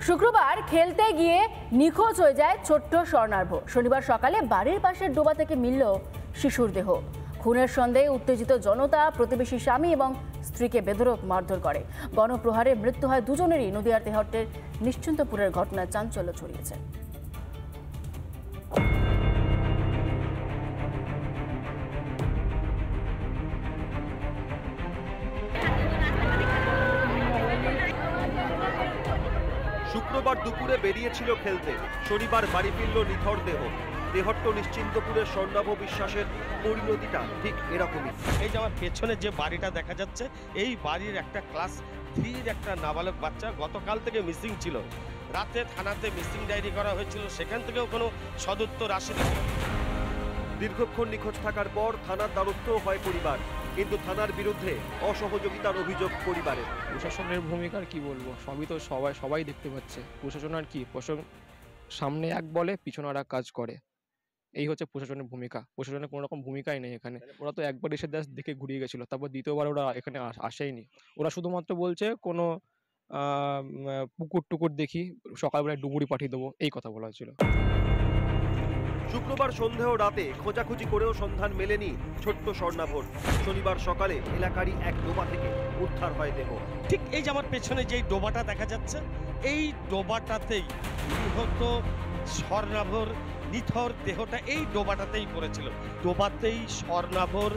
শুক্রবার খেলতে গিয়ে নিখোঁজ হয়ে যায় ছোট্ট স্বর্ণার্ভ। শনিবার সকালে বাড়ির পাশের ডোবা থেকে মিলল শিশুর দেহ। খুনের সন্দেহে উত্তেজিত জনতা প্রতিবেশী স্বামী এবং স্ত্রীকে বেধড়ক মারধর করে। গণপ্রহারে মৃত্যু হয় দুজনেরই। নদিয়ার তেহট্টের নিশ্চিন্তপুরের ঘটনায় চাঞ্চল্য ছড়িয়েছে। শুক্রবার দুপুরে বেরিয়েছিল খেলতে, শনিবার বাড়ি ফিরল নিথর দেহ। তেহট্ট নিশ্চিন্তপুরের স্বর্ণাভ বিশ্বাসের পরিণতিটা ঠিক এরকমই। এই যে আমার পেছনে যে বাড়িটা দেখা যাচ্ছে, এই বাড়ির একটা ক্লাস 3-র একটা নাবালক বাচ্চা গতকাল থেকে মিসিং ছিল। রাতে থানাতে মিসিং ডায়েরি করা হয়েছিল, সেখান থেকেও কোনো সদুত্তর আসেনি। দীর্ঘক্ষণ নিখোঁজ থাকার পর থানার দ্বারস্থ হয় পরিবার, কিন্তু থানার বিরুদ্ধে অসহযোগিতার অভিযোগ পরিবারের। প্রশাসনের ভূমিকা কি বলবো, সবই তো সবাই দেখতে পাচ্ছে। প্রশাসন আর কি, প্রশাসন সামনে এক বলে পিছনে আর এক কাজ করে, এই হচ্ছে প্রশাসনের ভূমিকা। প্রশাসনের কোনো রকম ভূমিকাই নেই এখানে। ওরা তো একবার এসে দেখে ঘুরিয়ে গেছিল, তারপর দ্বিতীয়বার ওরা এখানে আসেইনি। ওরা শুধুমাত্র বলছে কোনো পুকুর টুকুর দেখি, সকালবেলায় ডুবুরি পাঠিয়ে দেবো, এই কথা বলা হয়েছিল। শুক্রবার সন্ধ্যা ও রাতে খোঁজাখুঁজি করেও সন্ধান মেলেনি ছোট্ট স্বর্ণাভর। শনিবার সকালে এলাকারই এক ডোবা থেকে উদ্ধার হয় দেহ। ঠিক এই যে আমার পেছনে যেই ডোবাটা দেখা যাচ্ছে, এই ডোবাটাতেই নিহত স্বর্ণাভর নিথর দেহটা এই ডোবাটাতেই পড়েছিল। ডোবাতেই স্বর্ণাভর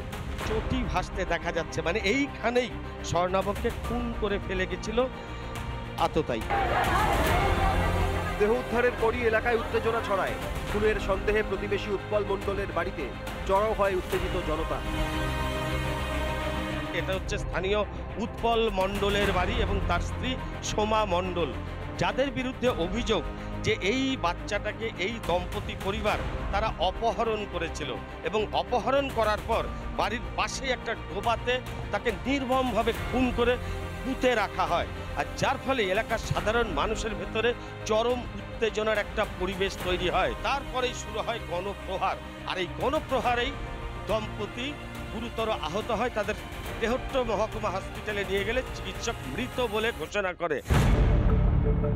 চটি ভাসতে দেখা যাচ্ছে, মানে এইখানেই স্বর্ণাভরকে খুন করে ফেলে গেছিল আততায়ী। দেহ উদ্ধারের পরই এলাকায় উত্তেজনা ছড়ায়। খুনের সন্দেহে প্রতিবেশী উৎপল মণ্ডলের বাড়িতে চড়াও হয় উত্তেজিত জনতা। এটা হচ্ছে স্থানীয় উৎপল মণ্ডলের বাড়ি এবং তার স্ত্রী সোমা মণ্ডল, যাদের বিরুদ্ধে অভিযোগ যে এই বাচ্চাটাকে এই দম্পতি পরিবার তারা অপহরণ করেছিল এবং অপহরণ করার পর বাড়ির পাশে একটা ডোবাতে তাকে নির্মমভাবে খুন করে পুঁতে রাখা হয়, আর যার ফলে এলাকার সাধারণ মানুষের ভেতরে চরম উত্তেজনার একটা পরিবেশ তৈরি হয়। তারপরেই শুরু হয় গণপ্রহার, আর এই গণপ্রহারেই দম্পতি গুরুতর আহত হয়। তাদের তেহট্ট মহকুমা হসপিটালে নিয়ে গেলে চিকিৎসক মৃত বলে ঘোষণা করে।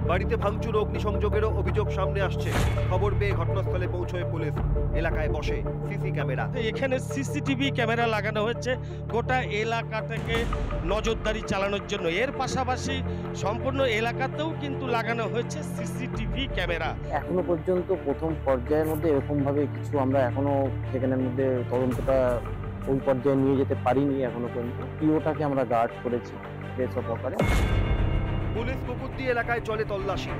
বাড়িতে ভাঙচুর ও অগ্নিসংযোগেরও অভিযোগ সামনে আসছে। খবর পেয়ে ঘটনাস্থলে পৌঁছয় পুলিশ। এলাকায় বসে সিসি ক্যামেরা। এখানে সিসিটিভি ক্যামেরা লাগানো হয়েছে গোটা এলাকাটাকে নজরদারি চালানোর জন্য। এর পাশাপাশি সম্পূর্ণ এলাকাতেও কিন্তু লাগানো হয়েছে সিসিটিভি ক্যামেরা। এখনো পর্যন্ত প্রথম পর্যায়ের মধ্যে এরকম ভাবে কিছু আমরা এখনো সেখানের মধ্যে তদন্তটা ওই পর্যায়ে নিয়ে যেতে পারিনি এখনো পর্যন্ত। পিওটাকে আমরা গার্ড করেছি বেশ সহকারে। পুলিশ কুকুর দিয়ে এলাকায় চলে তল্লাশি।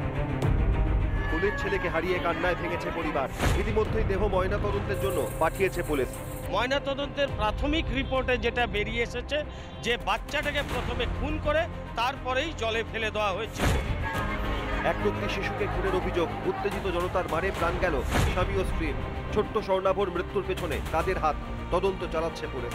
খুনের ছেলেকে হারিয়ে কান্নায় ভেঙেছে পরিবার। ইতিমধ্যেই দেহ ময়না তদন্তের জন্য পাঠিয়েছে পুলিশ। ময়না তদন্তের প্রাথমিক রিপোর্টে যেটা বেরিয়ে এসেছে যে বাচ্চাটাকে প্রথমে খুন করে তারপরেই জলে ফেলে দেওয়া হয়েছিল। এক টুকরি শিশুকে খুনের অভিযোগ। উত্তেজিত জনতার মারে প্রাণ গেল স্বামী ও স্ত্রীর। ছোট্ট স্বর্ণাভর মৃত্যুর পেছনে তাদের হাত, তদন্ত চালাচ্ছে পুলিশ।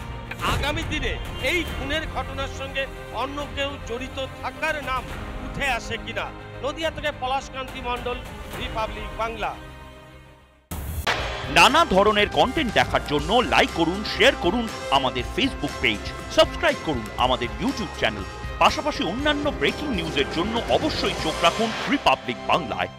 আগামী দিনে এই খুনের ঘটনার সঙ্গে অন্য কেউ জড়িত থাকার নাম উঠে আসে কিনা। নদিয়া থেকে পলাশকান্তি মণ্ডল, রিপাবলিক বাংলা। নানা ধরনের কন্টেন্ট দেখার জন্য লাইক করুন, শেয়ার করুন আমাদের ফেসবুক পেজ, সাবস্ক্রাইব করুন আমাদের ইউটিউব চ্যানেল। পাশাপাশি অন্যান্য ব্রেকিং নিউজের জন্য অবশ্যই চোখ রাখুন রিপাবলিক বাংলায়।